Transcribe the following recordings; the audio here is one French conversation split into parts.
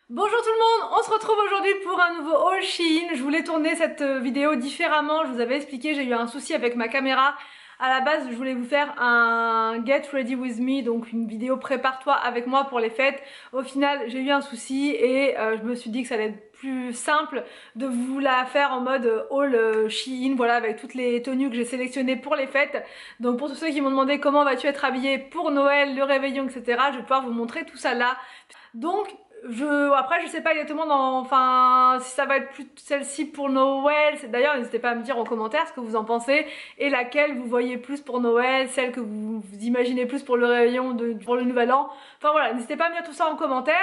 Bonjour tout le monde, on se retrouve aujourd'hui pour un nouveau haul Shein. Je voulais tourner cette vidéo différemment, je vous avais expliqué, j'ai eu un souci avec ma caméra. À la base, je voulais vous faire un Get Ready With Me, donc une vidéo prépare-toi avec moi pour les fêtes. Au final, j'ai eu un souci et je me suis dit que ça allait être plus simple de vous la faire en mode haul Shein, voilà, avec toutes les tenues que j'ai sélectionnées pour les fêtes. Donc pour tous ceux qui m'ont demandé comment vas-tu être habillée pour Noël, le réveillon, etc., je vais pouvoir vous montrer tout ça là. Donc après je sais pas exactement enfin si ça va être plus celle-ci pour Noël. D'ailleurs n'hésitez pas à me dire en commentaire ce que vous en pensez et laquelle vous voyez plus pour Noël, celle que vous imaginez plus pour le réveillon, pour le nouvel an. Enfin voilà, n'hésitez pas à me dire tout ça en commentaire.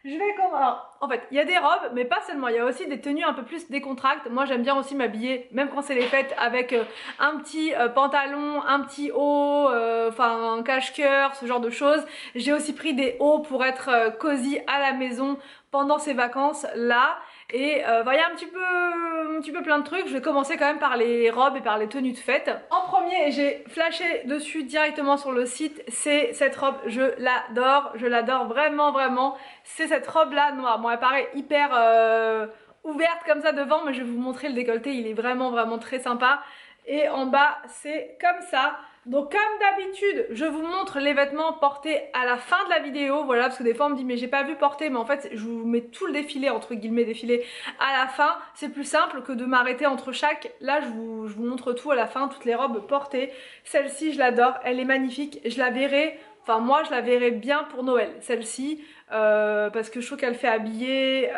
Je vais comme alors en fait il y a des robes mais pas seulement, il y a aussi des tenues un peu plus décontractes. Moi j'aime bien aussi m'habiller même quand c'est les fêtes avec un petit pantalon, un petit haut, enfin un cache-cœur, ce genre de choses. J'ai aussi pris des hauts pour être cosy à la maison pendant ces vacances là. Et il y a un petit peu plein de trucs. Je vais commencer quand même par les robes et par les tenues de fête. En premier, j'ai flashé dessus directement sur le site. C'est cette robe, je l'adore vraiment vraiment. C'est cette robe là noire. Bon, elle paraît hyper ouverte comme ça devant, mais je vais vous montrer le décolleté. Il est vraiment vraiment très sympa. Et en bas, c'est comme ça. Donc comme d'habitude, je vous montre les vêtements portés à la fin de la vidéo, voilà, parce que des fois on me dit mais j'ai pas vu porter, mais en fait je vous mets tout le défilé, entre guillemets défilé, à la fin. C'est plus simple que de m'arrêter entre chaque. Là je vous montre tout à la fin, toutes les robes portées. Celle-ci je l'adore, elle est magnifique, je la verrai, enfin moi je la verrai bien pour Noël, celle-ci, parce que je trouve qu'elle fait habiller,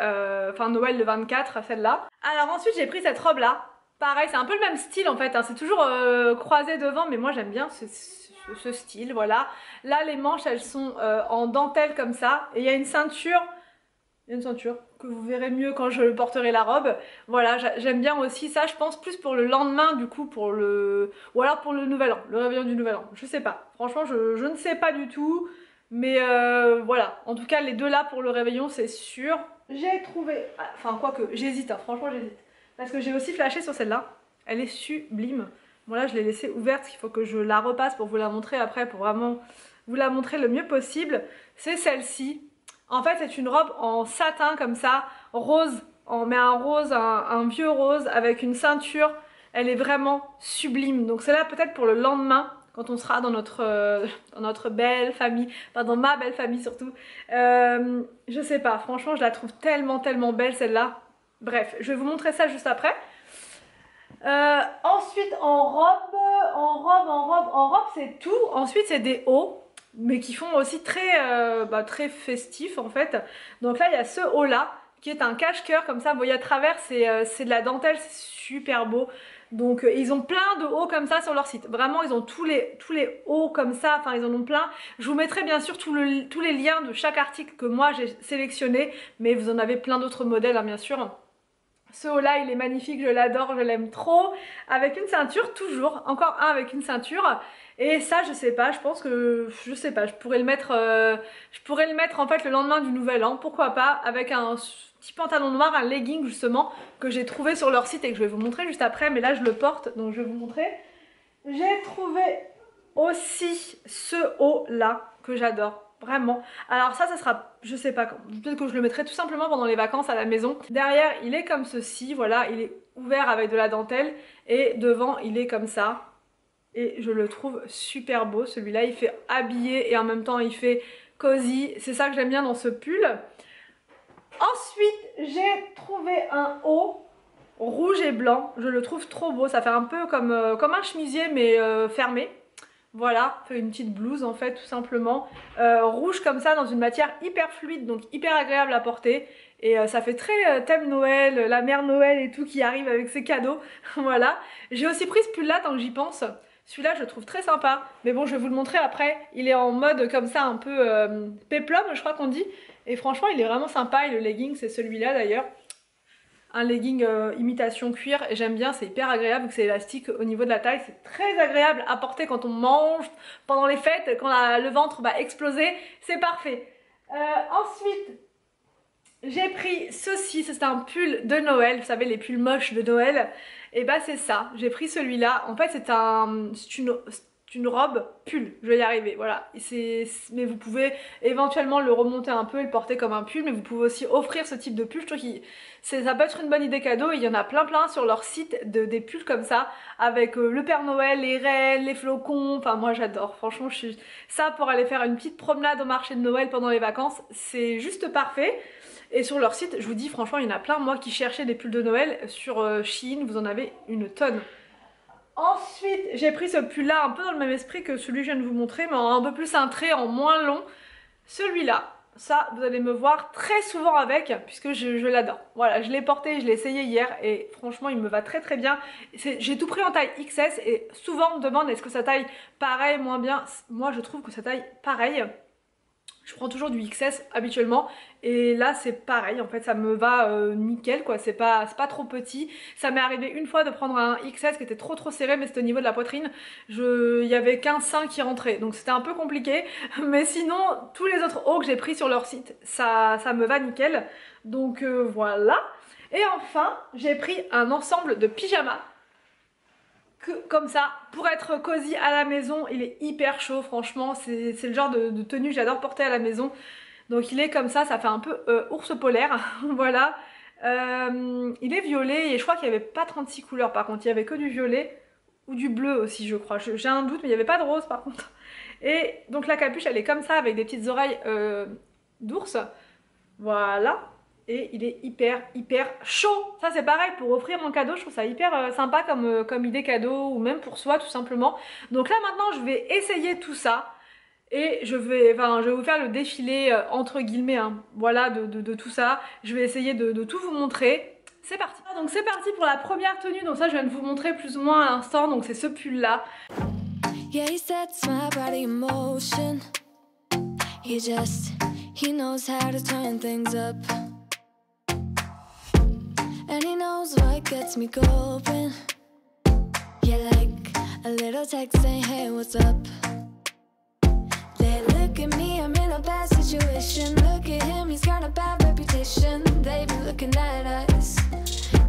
enfin Noël le 24, celle-là. Alors ensuite j'ai pris cette robe là. Pareil, c'est un peu le même style en fait, hein. C'est toujours croisé devant, mais moi j'aime bien ce style, voilà. Là, les manches, elles sont en dentelle comme ça, et il y a une ceinture que vous verrez mieux quand je porterai la robe. Voilà, j'aime bien aussi ça, je pense plus pour le lendemain du coup, ou alors pour le nouvel an, le réveillon du nouvel an, je sais pas. Franchement, je ne sais pas du tout, mais voilà. En tout cas, les deux là pour le réveillon, c'est sûr. J'ai trouvé, enfin quoique, j'hésite, hein, franchement j'hésite. Parce que j'ai aussi flashé sur celle-là. Elle est sublime. Bon là je l'ai laissée ouverte, il faut que je la repasse pour vous la montrer après, pour vraiment vous la montrer le mieux possible. C'est celle-ci. En fait c'est une robe en satin comme ça, rose. On met un rose, un vieux rose avec une ceinture. Elle est vraiment sublime. Donc c'est là peut-être pour le lendemain, quand on sera dans notre belle famille, enfin dans ma belle famille surtout. Je sais pas, franchement je la trouve tellement tellement belle celle-là. Bref, je vais vous montrer ça juste après. Ensuite, en robe, c'est tout. Ensuite, c'est des hauts, mais qui font aussi très festifs en fait. Donc là, il y a ce haut là, qui est un cache-cœur comme ça. Vous voyez à travers, c'est de la dentelle, c'est super beau. Donc ils ont plein de hauts comme ça sur leur site. Vraiment, ils ont tous les hauts comme ça. Enfin, ils en ont plein. Je vous mettrai bien sûr tous les liens de chaque article que moi j'ai sélectionné, mais vous en avez plein d'autres modèles, hein, bien sûr. Ce haut là il est magnifique, je l'adore, je l'aime trop. Avec une ceinture, toujours, encore un avec une ceinture. Et ça je sais pas, je pense que, je sais pas, je pourrais le mettre en fait le lendemain du nouvel an, pourquoi pas, avec un petit pantalon noir, un legging justement, que j'ai trouvé sur leur site et que je vais vous montrer juste après, mais là je le porte, donc je vais vous montrer. J'ai trouvé aussi ce haut là, que j'adore. Vraiment. Alors ça sera, je sais pas quand. Peut-être que je le mettrai tout simplement pendant les vacances à la maison. Derrière, il est comme ceci. Voilà, il est ouvert avec de la dentelle. Et devant, il est comme ça. Et je le trouve super beau. Celui-là, il fait habillé et en même temps, il fait cosy. C'est ça que j'aime bien dans ce pull. Ensuite, j'ai trouvé un haut rouge et blanc. Je le trouve trop beau. Ça fait un peu comme un chemisier, mais fermé. Voilà, fait une petite blouse en fait tout simplement, rouge comme ça dans une matière hyper fluide, donc hyper agréable à porter. Et ça fait très thème Noël, la mère Noël et tout qui arrive avec ses cadeaux. Voilà, j'ai aussi pris ce pull là tant que j'y pense. Celui-là je le trouve très sympa, mais bon je vais vous le montrer après. Il est en mode comme ça un peu péplum je crois qu'on dit. Et franchement il est vraiment sympa et le legging c'est celui-là d'ailleurs. Un legging imitation cuir, et j'aime bien, c'est hyper agréable vu que c'est élastique au niveau de la taille, c'est très agréable à porter quand on mange pendant les fêtes, quand le ventre va exploser, c'est parfait. Ensuite j'ai pris ceci, c'est un pull de Noël, vous savez les pulls moches de Noël, et bah c'est ça, j'ai pris celui-là, en fait c'est une robe pull, je vais y arriver, voilà. Mais vous pouvez éventuellement le remonter un peu et le porter comme un pull, mais vous pouvez aussi offrir ce type de pull. Je trouve que ça peut être une bonne idée cadeau, et il y en a plein sur leur site des pulls comme ça, avec le Père Noël, les rennes, les flocons, enfin moi j'adore, franchement ça pour aller faire une petite promenade au marché de Noël pendant les vacances, c'est juste parfait. Et sur leur site, je vous dis franchement, il y en a plein. Moi qui cherchais des pulls de Noël sur Shein, vous en avez une tonne. Ensuite, j'ai pris ce pull là un peu dans le même esprit que celui que je viens de vous montrer, mais un peu plus cintré, en moins long. Celui-là, ça vous allez me voir très souvent avec, puisque je l'adore. Voilà, je l'ai porté, je l'ai essayé hier et franchement il me va très bien. J'ai tout pris en taille XS et souvent on me demande est-ce que ça taille pareil, moins bien. Moi je trouve que ça taille pareil. Je prends toujours du XS habituellement et là c'est pareil, en fait ça me va nickel quoi, c'est pas trop petit. Ça m'est arrivé une fois de prendre un XS qui était trop serré, mais c'était au niveau de la poitrine. Il y avait qu'un sein qui rentrait, donc c'était un peu compliqué. Mais sinon tous les autres hauts que j'ai pris sur leur site, ça me va nickel. Donc voilà. Et enfin j'ai pris un ensemble de pyjamas. Comme ça, pour être cosy à la maison. Il est hyper chaud franchement, c'est le genre de tenue que j'adore porter à la maison. Donc il est comme ça fait un peu ours polaire, voilà. Il est violet et je crois qu'il n'y avait pas 36 couleurs par contre, il n'y avait que du violet ou du bleu aussi je crois, j'ai un doute, mais il n'y avait pas de rose par contre. Et donc la capuche elle est comme ça avec des petites oreilles d'ours, voilà. Et il est hyper chaud. Ça c'est pareil, pour offrir mon cadeau, je trouve ça hyper sympa comme idée cadeau, ou même pour soi tout simplement. Donc là maintenant je vais essayer tout ça. Et je vais vous faire le défilé entre guillemets, hein, voilà, de tout ça. Je vais essayer de tout vous montrer. C'est parti. Donc c'est parti pour la première tenue. Donc ça je viens de vous montrer plus ou moins à l'instant. Donc c'est ce pull là. Yeah, he knows how to turn things up. And he knows what gets me going. Yeah, like a little text saying, hey, what's up? They look at me, I'm in a bad situation. Look at him, he's got a bad reputation. They be looking at us,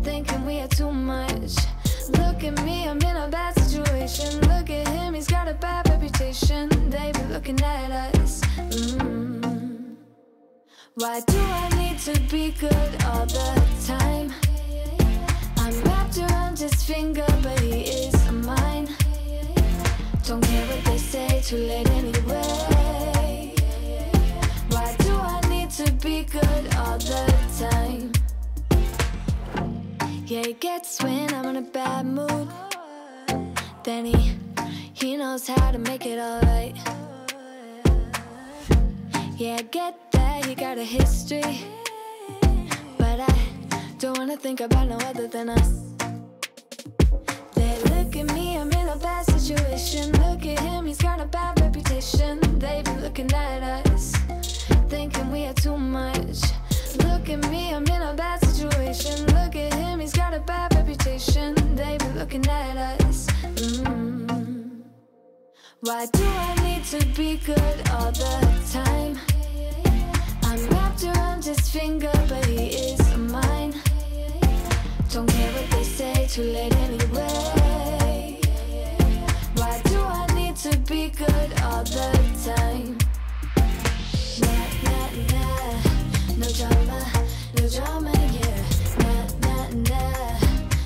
thinking we are too much. Look at me, I'm in a bad situation. Look at him, he's got a bad reputation. They be looking at us. Why do I need to be good all the time? I'm wrapped around his finger, but he is mine. Don't care what they say, too late anyway. Why do I need to be good all the time? Yeah, he gets when I'm in a bad mood. Then he knows how to make it alright. Yeah, I get that he got a history, but I don't wanna think about no other than us. They look at me, I'm in a bad situation. Look at him, he's got a bad reputation. They be looking at us, thinking we are too much. Look at me, I'm in a bad situation. Look at him, he's got a bad reputation. They be looking at us. Why do I need to be good all the time? I'm wrapped around his finger, but he is mine. Don't care what they say, too late anyway. Why do I need to be good all the time? Nah, nah, nah, no drama, yeah. Nah, nah, nah,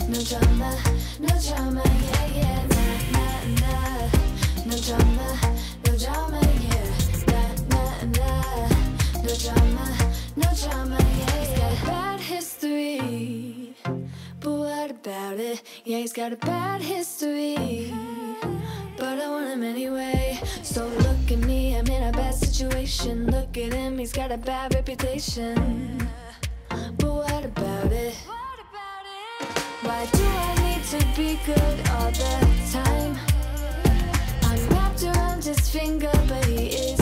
no drama, yeah, yeah. Nah, nah, nah, no drama, yeah. Nah, nah, nah, no drama, yeah. He's got a bad history, but what about it? Yeah, he's got a bad history, but I want him anyway. So look at me, I'm in a bad situation. Look at him, he's got a bad reputation, but what about it? Why do I need to be good all the time? I'm wrapped around his finger, but he is